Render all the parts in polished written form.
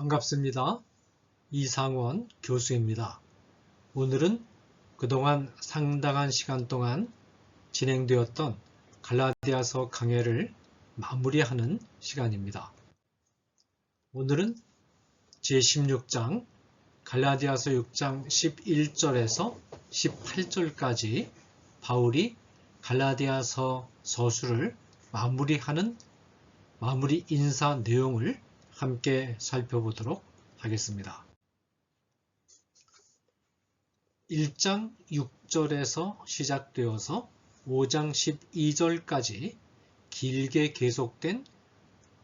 반갑습니다. 이상원 교수입니다. 오늘은 그동안 상당한 시간 동안 진행되었던 갈라디아서 강해를 마무리하는 시간입니다. 오늘은 제16장 갈라디아서 6장 11절에서 18절까지 바울이 갈라디아서 서술을 마무리하는 마무리 인사 내용을 함께 살펴보도록 하겠습니다. 1장 6절에서 시작되어서 5장 12절까지 길게 계속된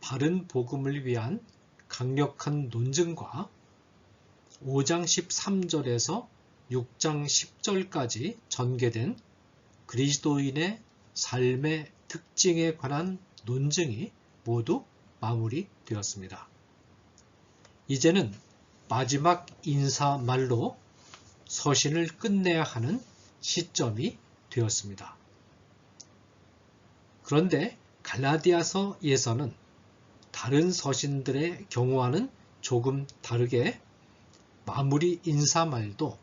바른 복음을 위한 강력한 논증과 5장 13절에서 6장 10절까지 전개된 그리스도인의 삶의 특징에 관한 논증이 모두 마무리되었습니다. 이제는 마지막 인사말로 서신을 끝내야 하는 시점이 되었습니다. 그런데 갈라디아서에서는 다른 서신들의 경우와는 조금 다르게 마무리 인사말도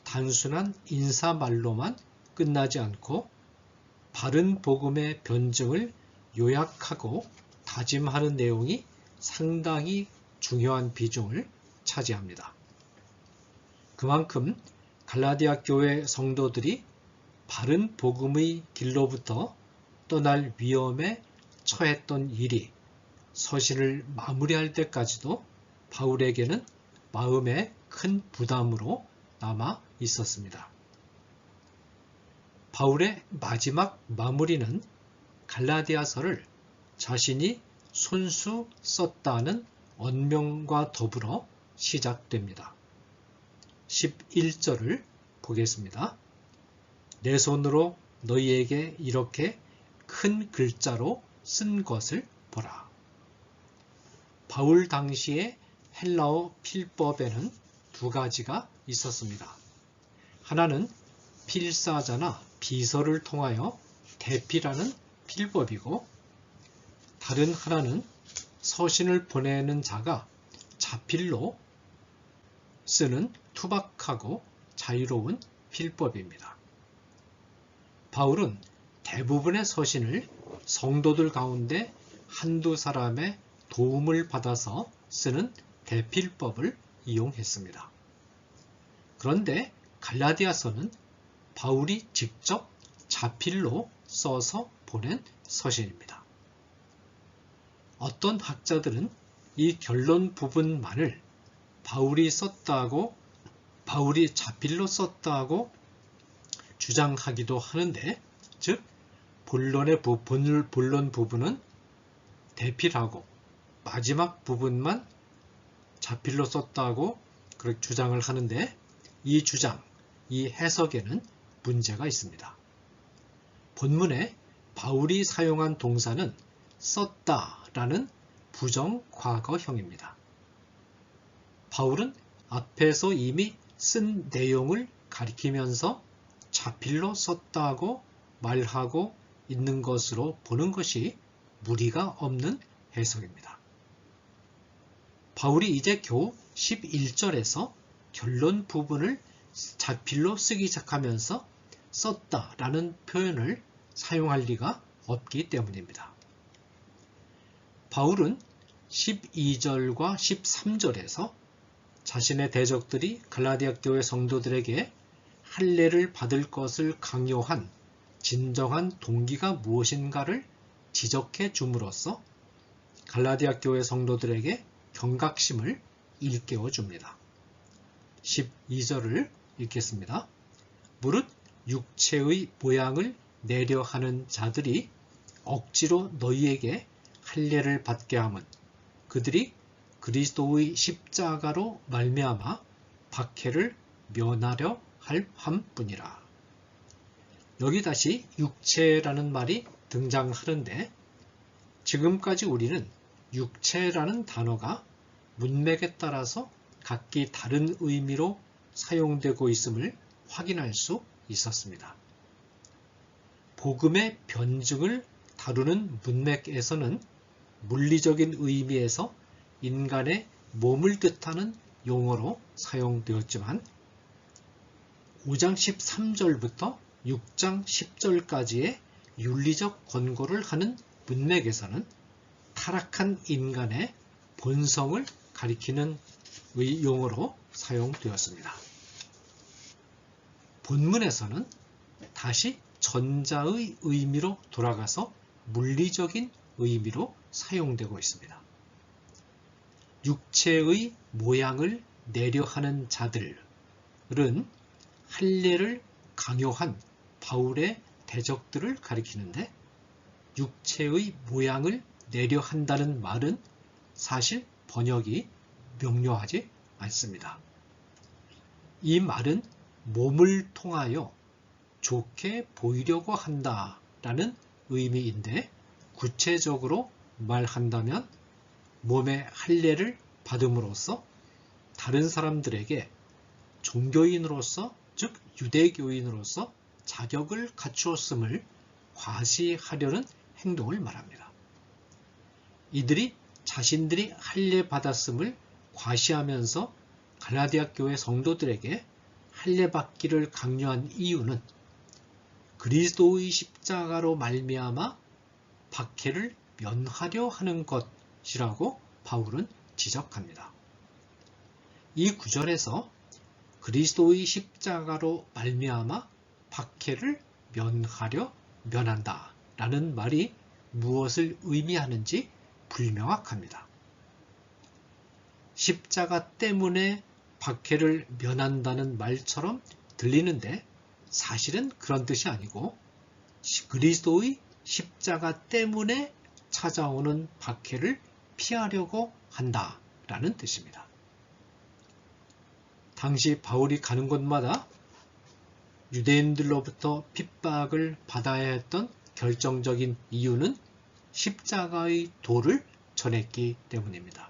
단순한 인사말로만 끝나지 않고 바른 복음의 변증을 요약하고 다짐하는 내용이 상당히 중요한 비중을 차지합니다. 그만큼 갈라디아 교회 성도들이 바른 복음의 길로부터 떠날 위험에 처했던 일이 서신을 마무리할 때까지도 바울에게는 마음의 큰 부담으로 남아 있었습니다. 바울의 마지막 마무리는 갈라디아서를 자신이 손수 썼다는 언명과 더불어 시작됩니다. 11절을 보겠습니다. 내 손으로 너희에게 이렇게 큰 글자로 쓴 것을 보라. 바울 당시의 헬라어 필법에는 두 가지가 있었습니다. 하나는 필사자나 비서를 통하여 대피라는 필법이고, 다른 하나는 서신을 보내는 자가 자필로 쓰는 투박하고 자유로운 필법입니다. 바울은 대부분의 서신을 성도들 가운데 한두 사람의 도움을 받아서 쓰는 대필법을 이용했습니다. 그런데 갈라디아서는 바울이 직접 자필로 써서 보낸 서신입니다. 어떤 학자들은 이 결론 부분만을 바울이 자필로 썼다고 주장하기도 하는데, 즉 본론 부분은 대필하고 마지막 부분만 자필로 썼다고 그렇게 주장을 하는데, 이 주장, 이 해석에는 문제가 있습니다. 본문에 바울이 사용한 동사는 썼다라는 부정 과거형입니다. 바울은 앞에서 이미 쓴 내용을 가리키면서 자필로 썼다고 말하고 있는 것으로 보는 것이 무리가 없는 해석입니다. 바울이 이제 겨우 11절에서 결론 부분을 자필로 쓰기 시작하면서 썼다라는 표현을 사용할 리가 없기 때문입니다. 바울은 12절과 13절에서 자신의 대적들이 갈라디아 교회 성도들에게 할례를 받을 것을 강요한 진정한 동기가 무엇인가를 지적해 줌으로써 갈라디아 교회 성도들에게 경각심을 일깨워 줍니다. 12절을 읽겠습니다. 무릇 육체의 모양을 내려 하는 자들이 억지로 너희에게 할례를 받게 함은 그들이 그리스도의 십자가로 말미암아 박해를 면하려 함뿐이라. 여기 다시 육체라는 말이 등장하는데, 지금까지 우리는 육체라는 단어가 문맥에 따라서 각기 다른 의미로 사용되고 있음을 확인할 수 있었습니다. 복음의 변증을 다루는 문맥에서는 물리적인 의미에서 인간의 몸을 뜻하는 용어로 사용되었지만 5장 13절부터 6장 10절까지의 윤리적 권고를 하는 문맥에서는 타락한 인간의 본성을 가리키는 용어로 사용되었습니다. 본문에서는 다시 전자의 의미로 돌아가서 물리적인 의미로 사용되고 있습니다. 육체의 모양을 내려하는 자들은 할례를 강요한 바울의 대적들을 가리키는데, 육체의 모양을 내려한다는 말은 사실 번역이 명료하지 않습니다. 이 말은 몸을 통하여 좋게 보이려고 한다라는 의미인데, 구체적으로 말한다면 몸의 할례를 받음으로써 다른 사람들에게 종교인으로서, 즉 유대교인으로서 자격을 갖추었음을 과시하려는 행동을 말합니다. 이들이 자신들이 할례 받았음을 과시하면서 갈라디아 교회 성도들에게 할례 받기를 강요한 이유는 그리스도의 십자가로 말미암아 박해를 면하려 하는 것이라고 바울은 지적합니다. 이 구절에서 그리스도의 십자가로 말미암아 박해를 면한다 라는 말이 무엇을 의미하는지 불명확합니다. 십자가 때문에 박해를 면한다는 말처럼 들리는데 사실은 그런 뜻이 아니고 그리스도의 십자가 때문에 찾아오는 박해를 피하려고 한다라는 뜻입니다. 당시 바울이 가는 곳마다 유대인들로부터 핍박을 받아야 했던 결정적인 이유는 십자가의 도를 전했기 때문입니다.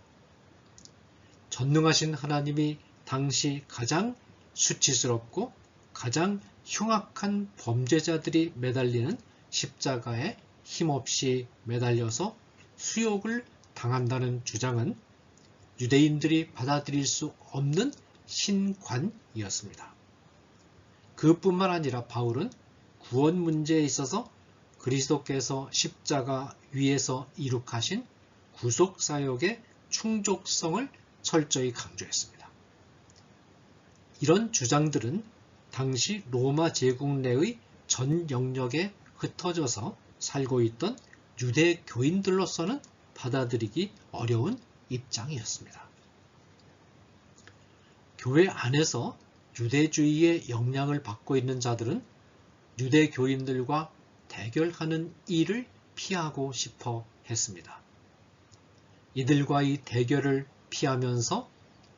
전능하신 하나님이 당시 가장 수치스럽고 가장 흉악한 범죄자들이 매달리는 십자가에 힘없이 매달려서 수욕을 당한다는 주장은 유대인들이 받아들일 수 없는 신관이었습니다. 그뿐만 아니라 바울은 구원 문제에 있어서 그리스도께서 십자가 위에서 이룩하신 구속사역의 충족성을 철저히 강조했습니다. 이런 주장들은 당시 로마 제국 내의 전 영역에 흩어져서 살고 있던 유대 교인들로서는 받아들이기 어려운 입장이었습니다. 교회 안에서 유대주의의 영향을 받고 있는 자들은 유대 교인들과 대결하는 일을 피하고 싶어 했습니다. 이들과의 대결을 피하면서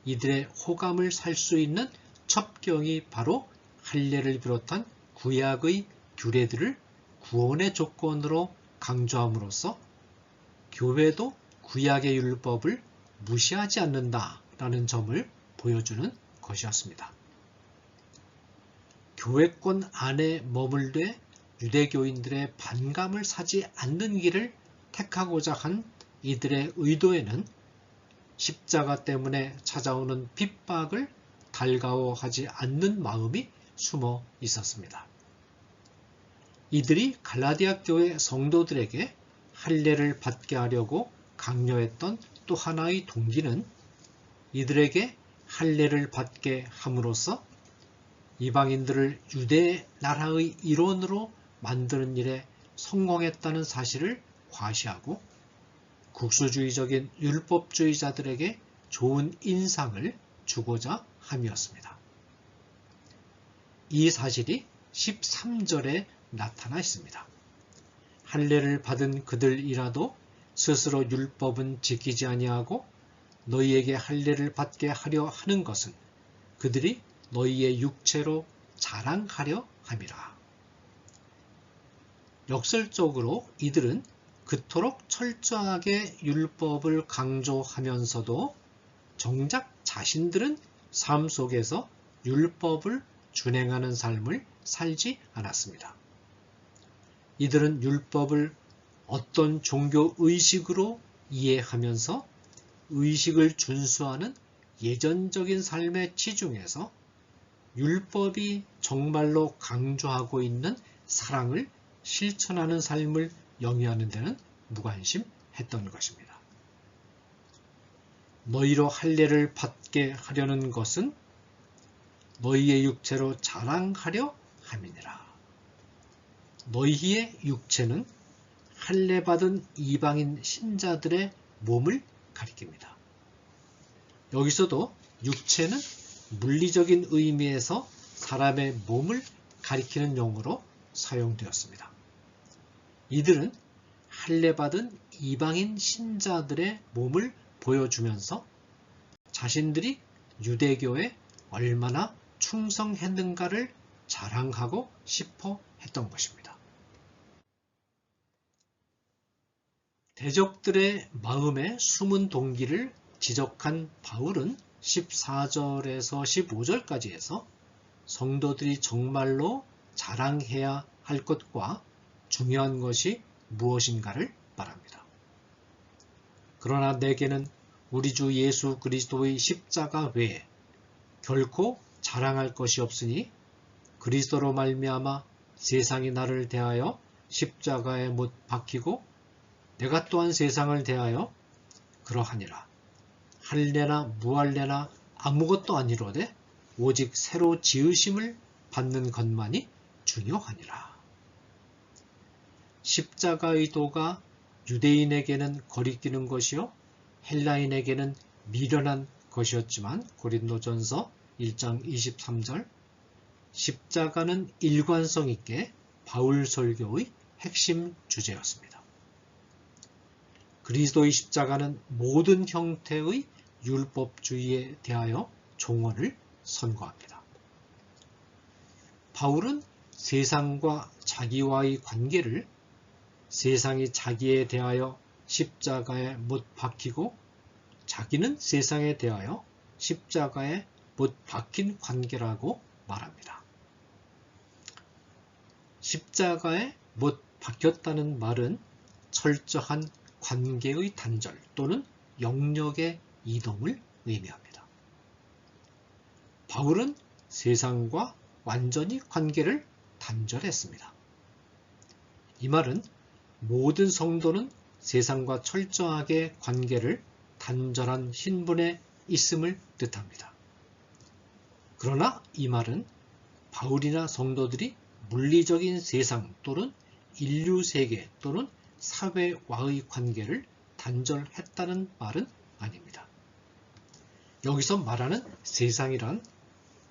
이들의 호감을 살 수 있는 첩경이 바로 할례를 비롯한 구약의 규례들을 구원의 조건으로 강조함으로써 교회도 구약의 율법을 무시하지 않는다라는 점을 보여주는 것이었습니다. 교회권 안에 머물되 유대교인들의 반감을 사지 않는 길을 택하고자 한 이들의 의도에는 십자가 때문에 찾아오는 핍박을 달가워하지 않는 마음이 숨어 있었습니다. 이들이 갈라디아 교회 성도들에게 할례를 받게 하려고 강요했던 또 하나의 동기는 이들에게 할례를 받게 함으로써 이방인들을 유대 나라의 일원으로 만드는 일에 성공했다는 사실을 과시하고 국수주의적인 율법주의자들에게 좋은 인상을 주고자 함이었습니다. 이 사실이 13절에 나타나 있습니다. 할례를 받은 그들이라도 스스로 율법은 지키지 아니하고 너희에게 할례를 받게 하려 하는 것은 그들이 너희의 육체로 자랑하려 함이라. 역설적으로 이들은 그토록 철저하게 율법을 강조하면서도 정작 자신들은 삶 속에서 율법을 준행하는 삶을 살지 않았습니다. 이들은 율법을 어떤 종교 의식으로 이해하면서 의식을 준수하는 예전적인 삶의 치중에서 율법이 정말로 강조하고 있는 사랑을 실천하는 삶을 영위하는 데는 무관심했던 것입니다. 너희로 할례를 받게 하려는 것은 너희의 육체로 자랑하려 함이니라. 너희의 육체는 할례 받은 이방인 신자들의 몸을 가리킵니다. 여기서도 육체는 물리적인 의미에서 사람의 몸을 가리키는 용어로 사용되었습니다. 이들은 할례 받은 이방인 신자들의 몸을 보여주면서 자신들이 유대교에 얼마나 충성했는가를 자랑하고 싶어 했던 것입니다. 대적들의 마음의 숨은 동기를 지적한 바울은 14절에서 15절까지 해서 성도들이 정말로 자랑해야 할 것과 중요한 것이 무엇인가를 말합니다. 그러나 내게는 우리 주 예수 그리스도의 십자가 외에 결코 자랑할 것이 없으니 그리스도로 말미암아 세상이 나를 대하여 십자가에 못 박히고 내가 또한 세상을 대하여 그러하니라. 할례나 무할례나 아무것도 아니로되 오직 새로 지으심을 받는 것만이 중요하니라. 십자가의 도가 유대인에게는 거리끼는 것이요 헬라인에게는 미련한 것이었지만 고린도전서 1장 23절 십자가는 일관성 있게 바울 설교의 핵심 주제였습니다. 그리스도의 십자가는 모든 형태의 율법주의에 대하여 종언을 선고합니다. 바울은 세상과 자기와의 관계를 세상이 자기에 대하여 십자가에 못 박히고 자기는 세상에 대하여 십자가에 못 박힌 관계라고 말합니다. 십자가에 못 박혔다는 말은 철저한 관계의 단절 또는 영역의 이동을 의미합니다. 바울은 세상과 완전히 관계를 단절했습니다. 이 말은 모든 성도는 세상과 철저하게 관계를 단절한 신분에 있음을 뜻합니다. 그러나 이 말은 바울이나 성도들이 물리적인 세상 또는 인류 세계 또는 사회와의 관계를 단절했다는 말은 아닙니다. 여기서 말하는 세상이란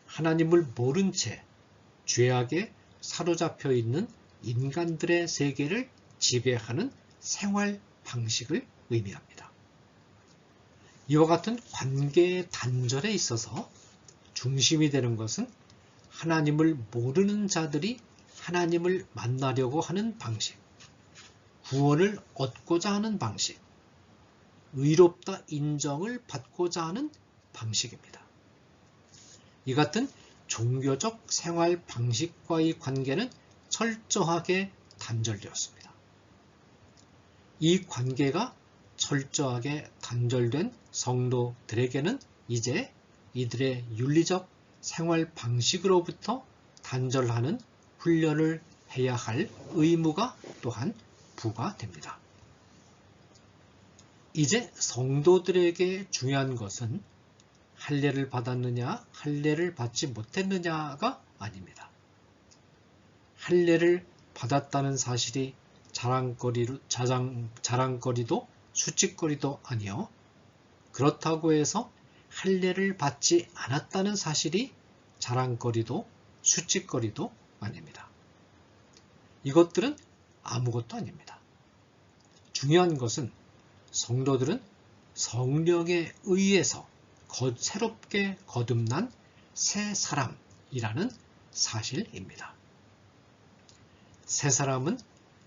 하나님을 모른 채 죄악에 사로잡혀 있는 인간들의 세계를 지배하는 생활 방식을 의미합니다. 이와 같은 관계의 단절에 있어서 중심이 되는 것은 하나님을 모르는 자들이 하나님을 만나려고 하는 방식, 구원을 얻고자 하는 방식, 의롭다 인정을 받고자 하는 방식입니다. 이 같은 종교적 생활 방식과의 관계는 철저하게 단절되었습니다. 이 관계가 철저하게 단절된 성도들에게는 이제 이들의 윤리적 생활 방식으로부터 단절하는 훈련을 해야 할 의무가 또한 부과됩니다. 이제 성도들에게 중요한 것은 할례를 받았느냐, 할례를 받지 못했느냐가 아닙니다. 할례를 받았다는 사실이 자랑거리도 수치거리도 아니요. 그렇다고 해서 할례를 받지 않았다는 사실이 자랑거리도 수치거리도 아닙니다. 이것들은 아무것도 아닙니다. 중요한 것은 성도들은 성령에 의해서 새롭게 거듭난 새 사람이라는 사실입니다. 새 사람은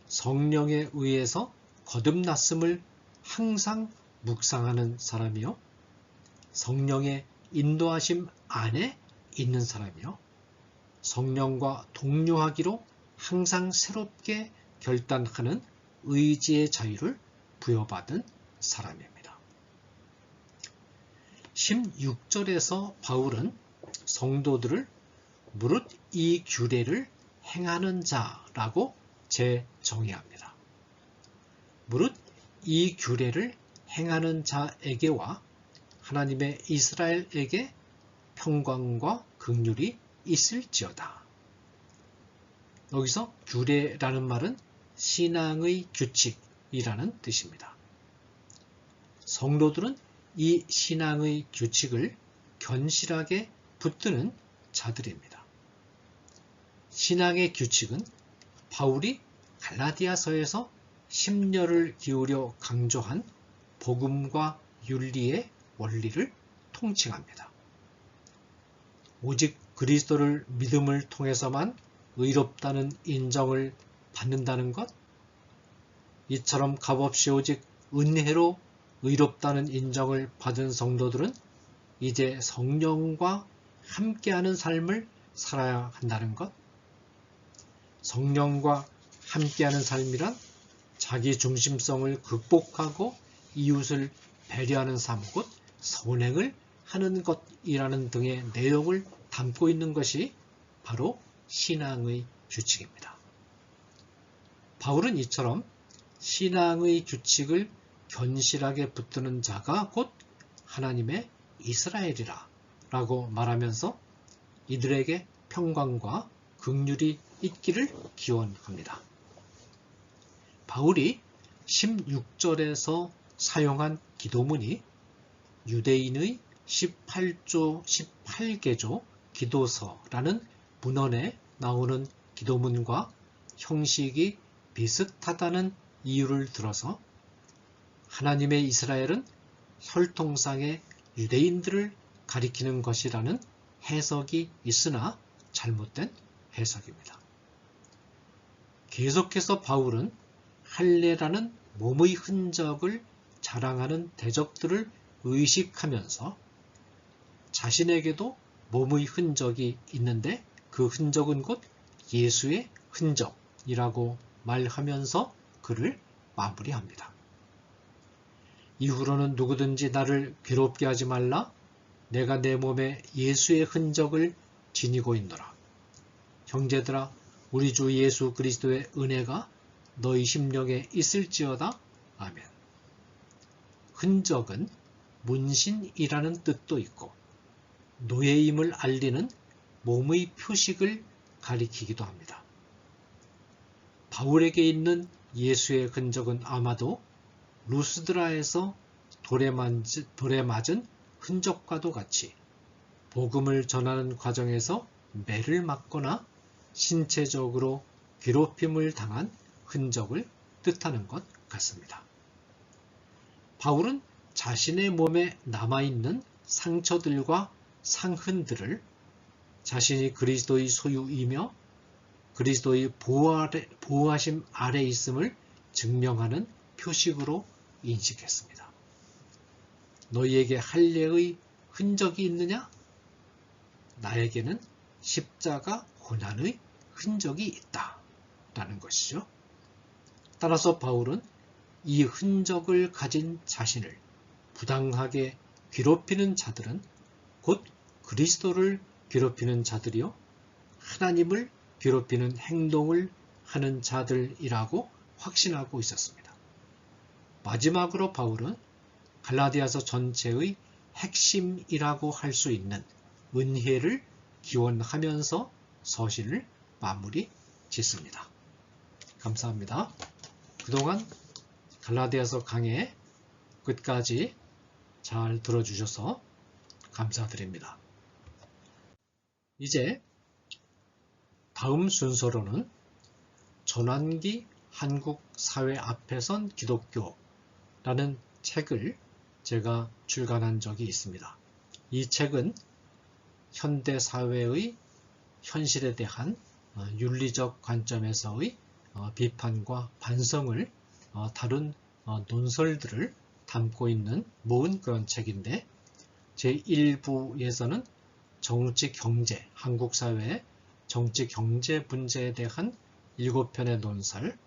성령에 의해서 거듭났음을 항상 묵상하는 사람이요. 성령의 인도하심 안에 있는 사람이요. 성령과 동료하기로 항상 새롭게 결단하는 의지의 자유를 부여받은 사람입니다. 16절에서 바울은 성도들을 무릇 이 규례를 행하는 자라고 재정의합니다. 무릇 이 규례를 행하는 자에게와 하나님의 이스라엘에게 평강과 긍휼이 있을지어다. 여기서 규례라는 말은 신앙의 규칙이라는 뜻입니다. 성도들은 이 신앙의 규칙을 견실하게 붙드는 자들입니다. 신앙의 규칙은 바울이 갈라디아서에서 심려를 기울여 강조한 복음과 윤리의 원리를 통칭합니다. 오직 그리스도를 믿음을 통해서만 의롭다는 인정을 받는다는 것, 이처럼 값없이 오직 은혜로 의롭다는 인정을 받은 성도들은 이제 성령과 함께하는 삶을 살아야 한다는 것, 성령과 함께하는 삶이란 자기 중심성을 극복하고 이웃을 배려하는 삶, 곧 선행을 하는 것이라는 등의 내용을 담고 있는 것이 바로 신앙의 규칙입니다. 바울은 이처럼 신앙의 규칙을 견실하게 붙드는 자가 곧 하나님의 이스라엘이라 라고 말하면서 이들에게 평강과 긍휼이 있기를 기원합니다. 바울이 16절에서 사용한 기도문이 유대인의 18조 18개조 기도서라는 문헌에 나오는 기도문과 형식이 비슷하다는 이유를 들어서 하나님의 이스라엘은 혈통상의 유대인들을 가리키는 것이라는 해석이 있으나 잘못된 해석입니다. 계속해서 바울은 할례라는 몸의 흔적을 자랑하는 대적들을 의식하면서 자신에게도 몸의 흔적이 있는데 그 흔적은 곧 예수의 흔적이라고 말하면서 글을 마무리합니다. 이후로는 누구든지 나를 괴롭게 하지 말라. 내가 내 몸에 예수의 흔적을 지니고 있노라. 형제들아, 우리 주 예수 그리스도의 은혜가 너희 심령에 있을지어다. 아멘. 흔적은 문신이라는 뜻도 있고 노예임을 알리는 몸의 표식을 가리키기도 합니다. 바울에게 있는 예수의 흔적은 아마도 루스드라에서 돌에 맞은 흔적과도 같이 복음을 전하는 과정에서 매를 맞거나 신체적으로 괴롭힘을 당한 흔적을 뜻하는 것 같습니다. 바울은 자신의 몸에 남아있는 상처들과 상흔들을 자신이 그리스도의 소유이며 그리스도의 보호하심 아래 있음을 증명하는 표식으로 인식했습니다. 너희에게 할례의 흔적이 있느냐? 나에게는 십자가 고난의 흔적이 있다. 라는 것이죠. 따라서 바울은 이 흔적을 가진 자신을 부당하게 괴롭히는 자들은 곧 그리스도를 괴롭히는 자들이요 하나님을 괴롭히는 행동을 하는 자들이라고 확신하고 있었습니다. 마지막으로 바울은 갈라디아서 전체의 핵심이라고 할 수 있는 은혜를 기원하면서 서신을 마무리 짓습니다. 감사합니다. 그동안 갈라디아서 강의 끝까지 잘 들어주셔서 감사드립니다. 이제 다음 순서로는 전환기 한국 사회 앞에 선 기독교라는 책을 제가 출간한 적이 있습니다. 이 책은 현대 사회의 현실에 대한 윤리적 관점에서의 비판과 반성을 다룬 논설들을 담고 있는 모은 그런 책인데 제1부에서는 정치, 경제, 한국 사회의 정치, 경제 문제에 대한 7편의 논설,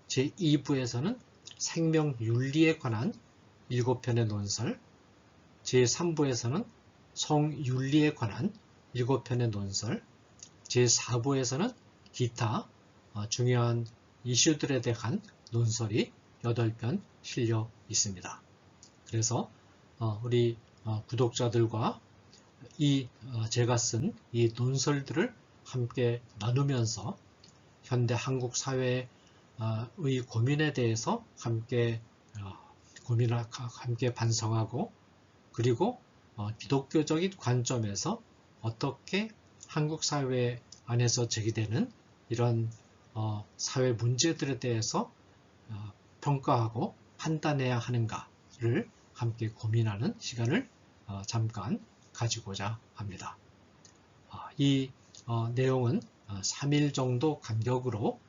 제2부에서는 생명 윤리에 관한 7편의 논설, 제3부에서는 성윤리에 관한 7편의 논설, 제4부에서는 기타 중요한 이슈들에 대한 논설이 8편 실려 있습니다. 그래서 우리 구독자들과 제가 쓴 이 논설들을 함께 나누면서 현대 한국 사회의 고민에 대해서 함께 함께 반성하고, 그리고 기독교적인 관점에서 어떻게 한국 사회 안에서 제기되는 이런 사회 문제들에 대해서 평가하고 판단해야 하는가를 함께 고민하는 시간을 잠깐 가지고자 합니다. 이 내용은 3일 정도 간격으로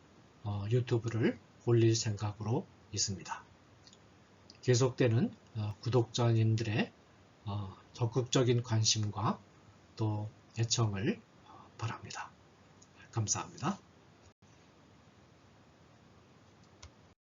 유튜브를 올릴 생각으로 있습니다. 계속되는 구독자님들의 적극적인 관심과 또 애청을 바랍니다. 감사합니다.